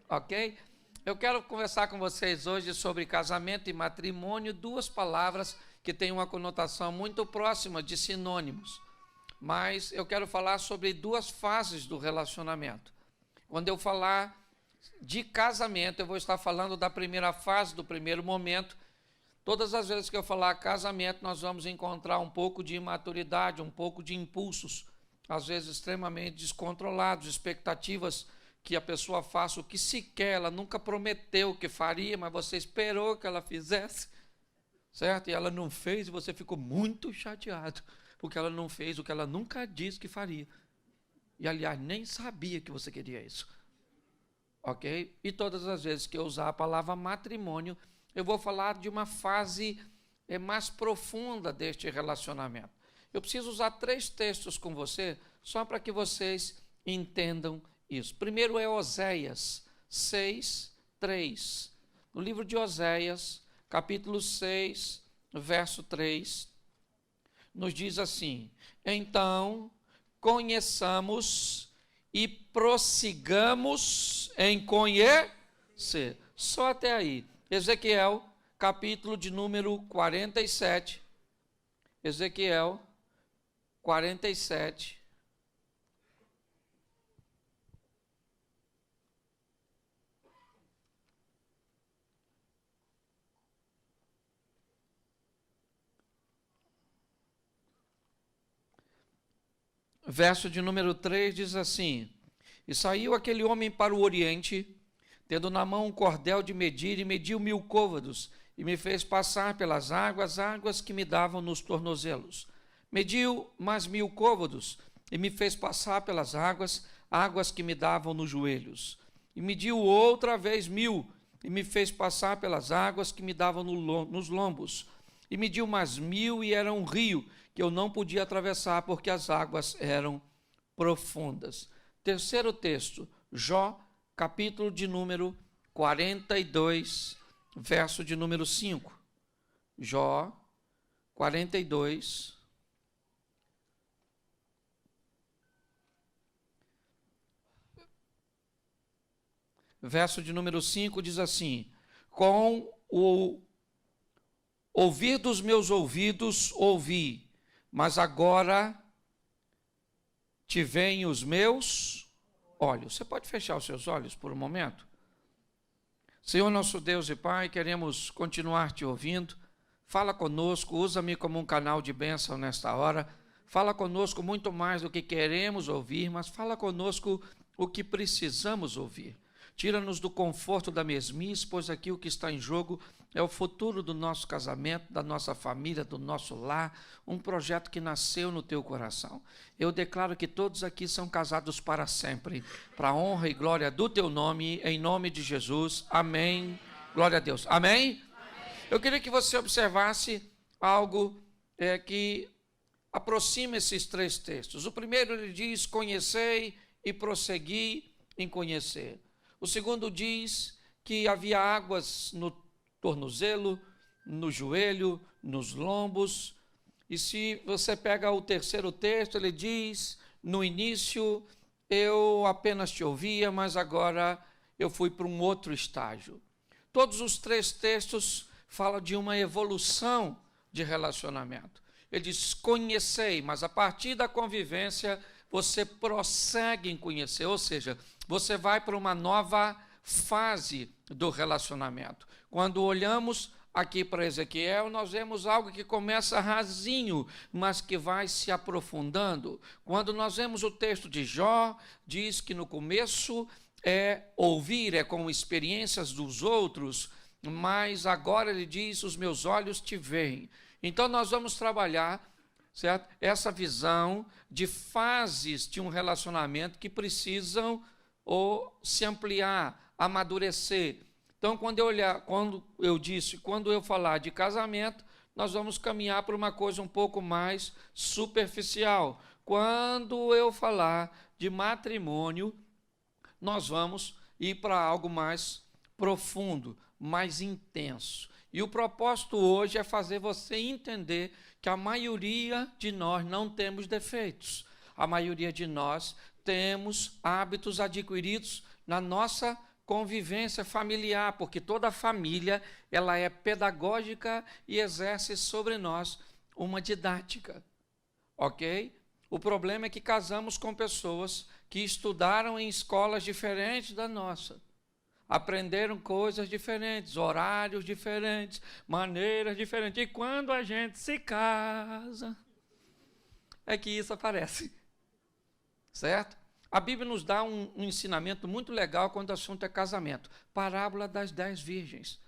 ok? Eu quero conversar com vocês hoje sobre casamento e matrimônio, duas palavras que têm uma conotação muito próxima de sinônimos, mas eu quero falar sobre duas fases do relacionamento. Quando eu falar de casamento, eu vou estar falando da primeira fase, do primeiro momento. Todas as vezes que eu falar casamento, nós vamos encontrar um pouco de imaturidade, um pouco de impulsos, às vezes extremamente descontrolados, expectativas que a pessoa faça o que se quer, ela nunca prometeu que faria, mas você esperou que ela fizesse, certo? E ela não fez e você ficou muito chateado, porque ela não fez o que ela nunca disse que faria. E, aliás, nem sabia que você queria isso, ok? E todas as vezes que eu usar a palavra matrimônio, eu vou falar de uma fase mais profunda deste relacionamento. Eu preciso usar 3 textos com você, só para que vocês entendam isso. Primeiro é Oséias 6, 3. No livro de Oséias, capítulo 6, verso 3, nos diz assim: então, conheçamos e prossigamos em conhecer. Só até aí. Ezequiel, capítulo de número 47. Ezequiel 47. Verso de número 3 diz assim: e saiu aquele homem para o oriente, tendo na mão um cordel de medir, e mediu 1000 côvados, e me fez passar pelas águas que me davam nos tornozelos. Mediu mais 1000 côvados, e me fez passar pelas águas que me davam nos joelhos. E mediu outra vez 1000, e me fez passar pelas águas que me davam nos lombos. E mediu mais 1000, e era um rio que eu não podia atravessar, porque as águas eram profundas. Terceiro texto, Jó, capítulo de número 42, verso de número 5. Jó 42, verso de número 5 diz assim: com o ouvir dos meus ouvidos ouvi, mas agora te veem os meus olhos. Você pode fechar os seus olhos por um momento? Senhor nosso Deus e Pai, queremos continuar te ouvindo. Fala conosco, usa-me como um canal de bênção nesta hora. Fala conosco muito mais do que queremos ouvir, mas fala conosco o que precisamos ouvir. Tira-nos do conforto da mesmice, pois aqui o que está em jogo é o futuro do nosso casamento, da nossa família, do nosso lar, um projeto que nasceu no teu coração. Eu declaro que todos aqui são casados para sempre, para a honra e glória do teu nome, em nome de Jesus. Amém. Glória a Deus. Amém? Eu queria que você observasse algo que aproxima esses 3 textos. O primeiro ele diz: conhecei e prossegui em conhecer. O segundo diz que havia águas no tornozelo, no joelho, nos lombos. E se você pega o terceiro texto, ele diz: no início eu apenas te ouvia, mas agora eu fui para um outro estágio. Todos os 3 textos falam de uma evolução de relacionamento. Ele diz: conhecei, mas a partir da convivência você prossegue em conhecer, ou seja, você vai para uma nova fase do relacionamento. Quando olhamos aqui para Ezequiel, nós vemos algo que começa rasinho, mas que vai se aprofundando. Quando nós vemos o texto de Jó, diz que no começo é ouvir, é com experiências dos outros, mas agora ele diz: os meus olhos te veem. Então nós vamos trabalhar, certo? Essa visão de fases de um relacionamento que precisam se ampliar, amadurecer. Então, quando eu falar de casamento, nós vamos caminhar para uma coisa um pouco mais superficial. Quando eu falar de matrimônio, nós vamos ir para algo mais profundo, mais intenso. E o propósito hoje é fazer você entender que a maioria de nós não temos defeitos. A maioria de nós temos hábitos adquiridos na nossa convivência familiar, porque toda família ela é pedagógica e exerce sobre nós uma didática, ok? O problema é que casamos com pessoas que estudaram em escolas diferentes da nossa, aprenderam coisas diferentes, horários diferentes, maneiras diferentes, e quando a gente se casa, é que isso aparece, certo? A Bíblia nos dá um ensinamento muito legal quando o assunto é casamento. Parábola das 10 virgens.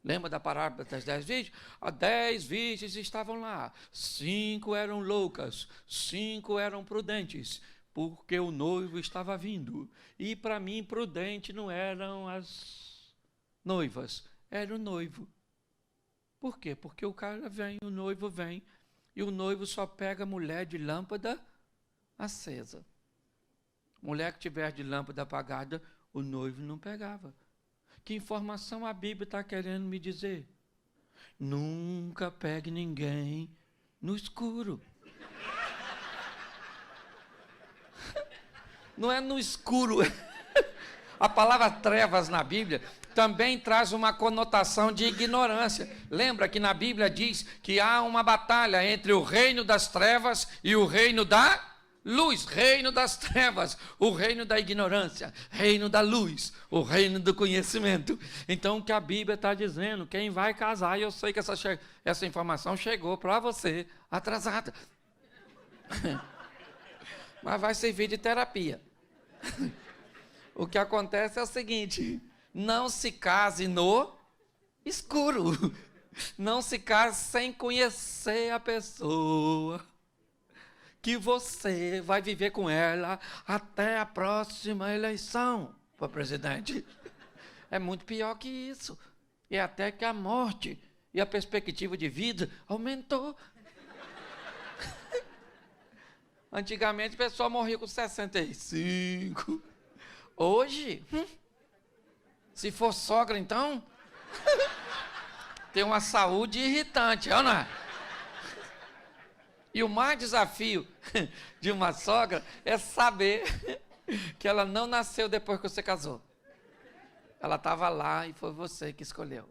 Lembra da parábola das 10 virgens? As 10 virgens estavam lá. 5 eram loucas, 5 eram prudentes, porque o noivo estava vindo. E para mim, prudente não eram as noivas, era o noivo. Por quê? Porque o cara vem, o noivo vem, e o noivo só pega mulher de lâmpada acesa. Mulher que tiver de lâmpada apagada, o noivo não pegava. Que informação a Bíblia está querendo me dizer? Nunca pegue ninguém no escuro. Não é no escuro. A palavra trevas na Bíblia também traz uma conotação de ignorância. Lembra que na Bíblia diz que há uma batalha entre o reino das trevas e o reino da luz, reino das trevas, o reino da ignorância, reino da luz, o reino do conhecimento. Então, o que a Bíblia está dizendo, quem vai casar, e eu sei que essa informação chegou para você atrasada, mas vai servir de terapia. O que acontece é o seguinte: não se case no escuro, não se case sem conhecer a pessoa que você vai viver com ela até a próxima eleição para presidente. É muito pior que isso. E até que a morte e a perspectiva de vida aumentou. Antigamente, o pessoal morria com 65. Hoje, se for sogra, então, tem uma saúde irritante, não é? E o maior desafio de uma sogra é saber que ela não nasceu depois que você casou. Ela estava lá e foi você que escolheu.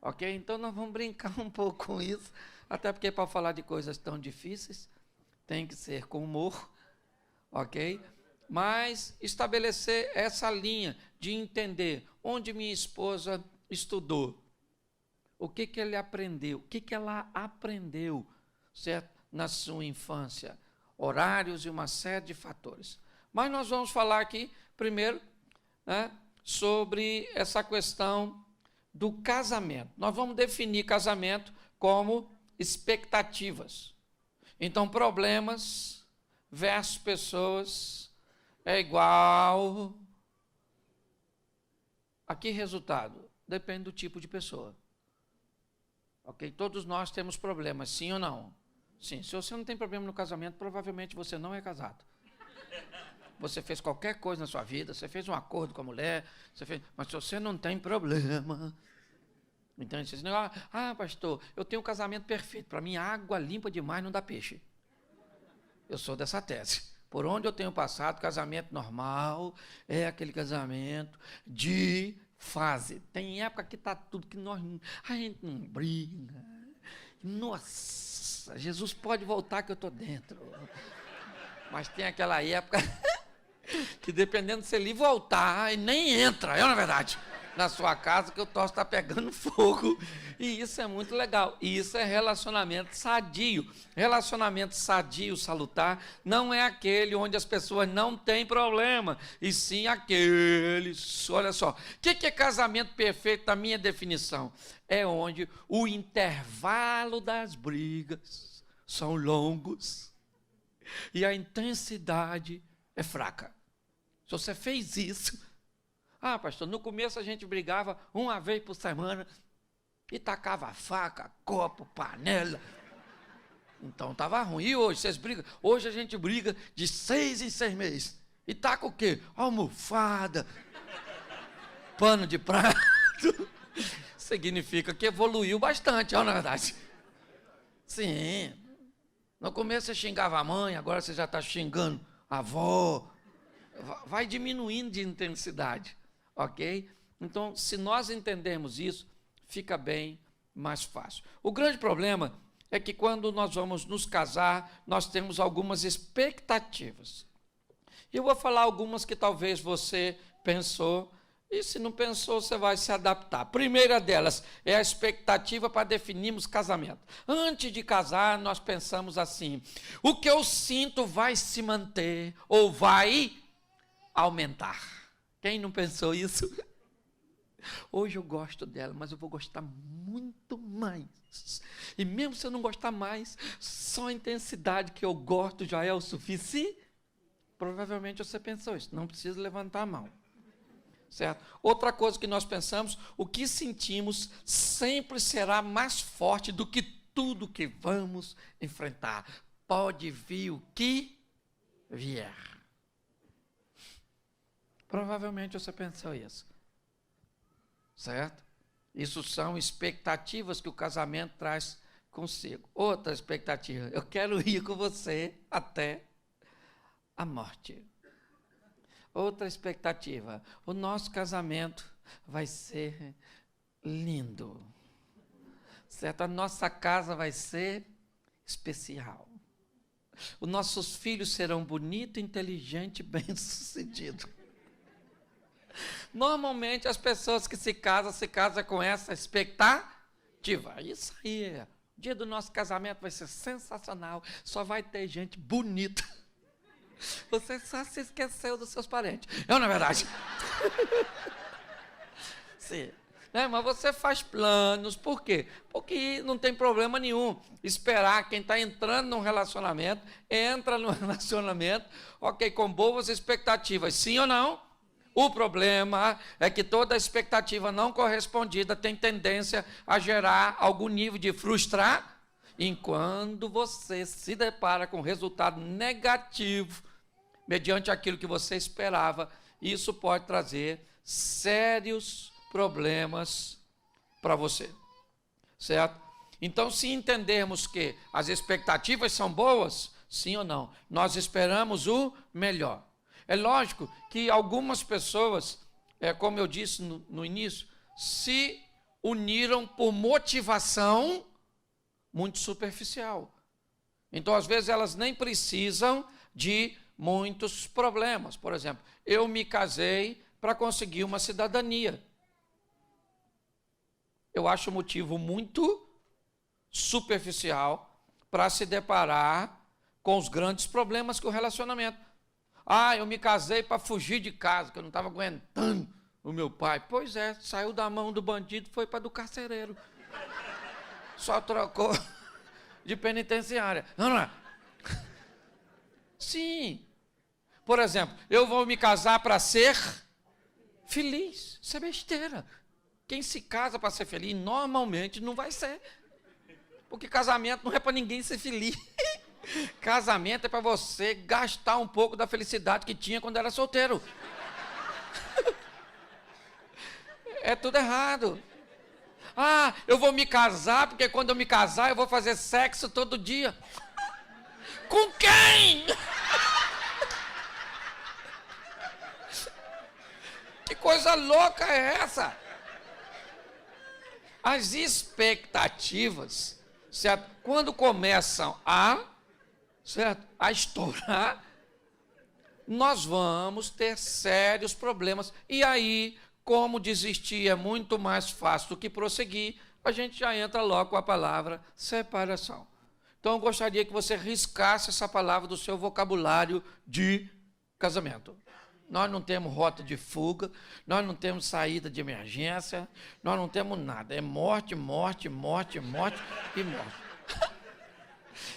Ok? Então nós vamos brincar um pouco com isso, até porque para falar de coisas tão difíceis, tem que ser com humor, ok? Mas estabelecer essa linha de entender onde minha esposa estudou, o que ele aprendeu, o que ela aprendeu, certo? Na sua infância, horários e uma série de fatores. Mas nós vamos falar aqui, primeiro, né, sobre essa questão do casamento. Nós vamos definir casamento como expectativas. Então, problemas versus pessoas é igual a que resultado? Depende do tipo de pessoa. Ok? Todos nós temos problemas, sim ou não? Sim, se você não tem problema no casamento, provavelmente você não é casado. Você fez qualquer coisa na sua vida, você fez um acordo com a mulher, mas se você não tem problema. Então, esse negócio, pastor, eu tenho um casamento perfeito. Para mim, água limpa demais não dá peixe. Eu sou dessa tese. Por onde eu tenho passado, casamento normal é aquele casamento de fase. Tem época que está tudo que a gente não briga. Nossa, Jesus pode voltar que eu estou dentro. Mas tem aquela época que dependendo se ele voltar, ele nem entra, é na verdade, na sua casa, que o troço está pegando fogo. E isso é muito legal. E isso é relacionamento sadio. Relacionamento sadio, salutar, não é aquele onde as pessoas não têm problema, e sim aqueles, olha só, o que é casamento perfeito na minha definição? É onde o intervalo das brigas são longos e a intensidade é fraca. Se você fez isso, pastor, no começo a gente brigava uma vez por semana e tacava faca, copo, panela. Então estava ruim. E hoje vocês brigam? Hoje a gente briga de 6 em 6 meses. E taca o quê? Almofada, pano de prato. Significa que evoluiu bastante, na verdade. Sim. No começo você xingava a mãe, agora você já está xingando a avó. Vai diminuindo de intensidade. Ok? Então, se nós entendermos isso, fica bem mais fácil. O grande problema é que quando nós vamos nos casar, nós temos algumas expectativas. Eu vou falar algumas que talvez você pensou, e se não pensou, você vai se adaptar. A primeira delas é a expectativa para definirmos casamento. Antes de casar, nós pensamos assim: o que eu sinto vai se manter ou vai aumentar. Quem não pensou isso? Hoje eu gosto dela, mas eu vou gostar muito mais. E mesmo se eu não gostar mais, só a intensidade que eu gosto já é o suficiente. Provavelmente você pensou isso, não precisa levantar a mão. Certo? Outra coisa que nós pensamos, o que sentimos sempre será mais forte do que tudo que vamos enfrentar. Pode vir o que vier. Provavelmente você pensou isso. Certo? Isso são expectativas que o casamento traz consigo. Outra expectativa, eu quero ir com você até a morte. Outra expectativa, o nosso casamento vai ser lindo. Certo? A nossa casa vai ser especial. Os nossos filhos serão bonitos, inteligentes e bem-sucedidos. Normalmente as pessoas que se casam com essa expectativa. Isso aí, o dia do nosso casamento vai ser sensacional, só vai ter gente bonita. Você só se esqueceu dos seus parentes. Não é verdade? Sim. Mas você faz planos, por quê? Porque não tem problema nenhum esperar quem está entrando num relacionamento, entra no relacionamento, ok, com boas expectativas, sim ou não? O problema é que toda expectativa não correspondida tem tendência a gerar algum nível de frustração. Enquanto você se depara com resultado negativo, mediante aquilo que você esperava, isso pode trazer sérios problemas para você, certo? Então, se entendermos que as expectativas são boas, sim ou não, nós esperamos o melhor. É lógico que algumas pessoas, como eu disse no início, se uniram por motivação muito superficial. Então, às vezes, elas nem precisam de muitos problemas. Por exemplo, eu me casei para conseguir uma cidadania. Eu acho um motivo muito superficial para se deparar com os grandes problemas que o relacionamento. Eu me casei para fugir de casa, que eu não estava aguentando o meu pai. Pois é, saiu da mão do bandido, foi para do carcereiro. Só trocou de penitenciária. Não é? Sim. Por exemplo, eu vou me casar para ser feliz. Isso é besteira. Quem se casa para ser feliz, normalmente não vai ser. Porque casamento não é para ninguém ser feliz. Casamento é para você gastar um pouco da felicidade que tinha quando era solteiro. É tudo errado. Eu vou me casar, porque quando eu me casar, eu vou fazer sexo todo dia. Com quem? Que coisa louca é essa? As expectativas, certo? Quando começam a estourar, nós vamos ter sérios problemas. E aí, como desistir é muito mais fácil do que prosseguir, a gente já entra logo com a palavra separação. Então, eu gostaria que você riscasse essa palavra do seu vocabulário de casamento. Nós não temos rota de fuga, nós não temos saída de emergência, nós não temos nada. É morte, morte, morte, morte e morte.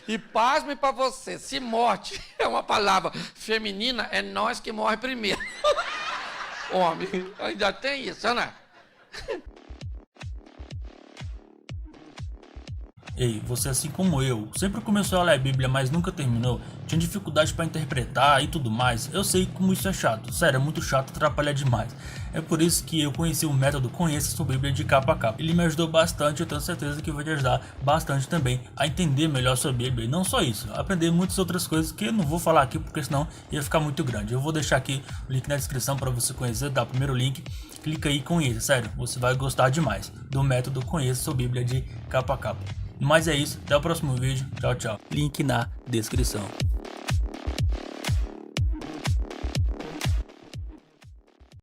E pasme para você, se morte é uma palavra feminina, é nós que morre primeiro. Homem, ainda tem isso, né? Ei, você assim como eu, sempre começou a ler a Bíblia, mas nunca terminou, tinha dificuldade para interpretar e tudo mais. Eu sei como isso é chato, sério, é muito chato, atrapalha demais. É por isso que eu conheci o método Conheça Sua Bíblia de capa a capa. Ele me ajudou bastante, eu tenho certeza que vai te ajudar bastante também a entender melhor sua Bíblia. E não só isso, aprender muitas outras coisas que eu não vou falar aqui porque senão ia ficar muito grande. Eu vou deixar aqui o link na descrição para você conhecer, tá? Primeiro link, clica aí e conheça, sério, você vai gostar demais do método Conheça Sua Bíblia de capa a capa. Mas é isso, até o próximo vídeo, tchau, tchau. Link na descrição.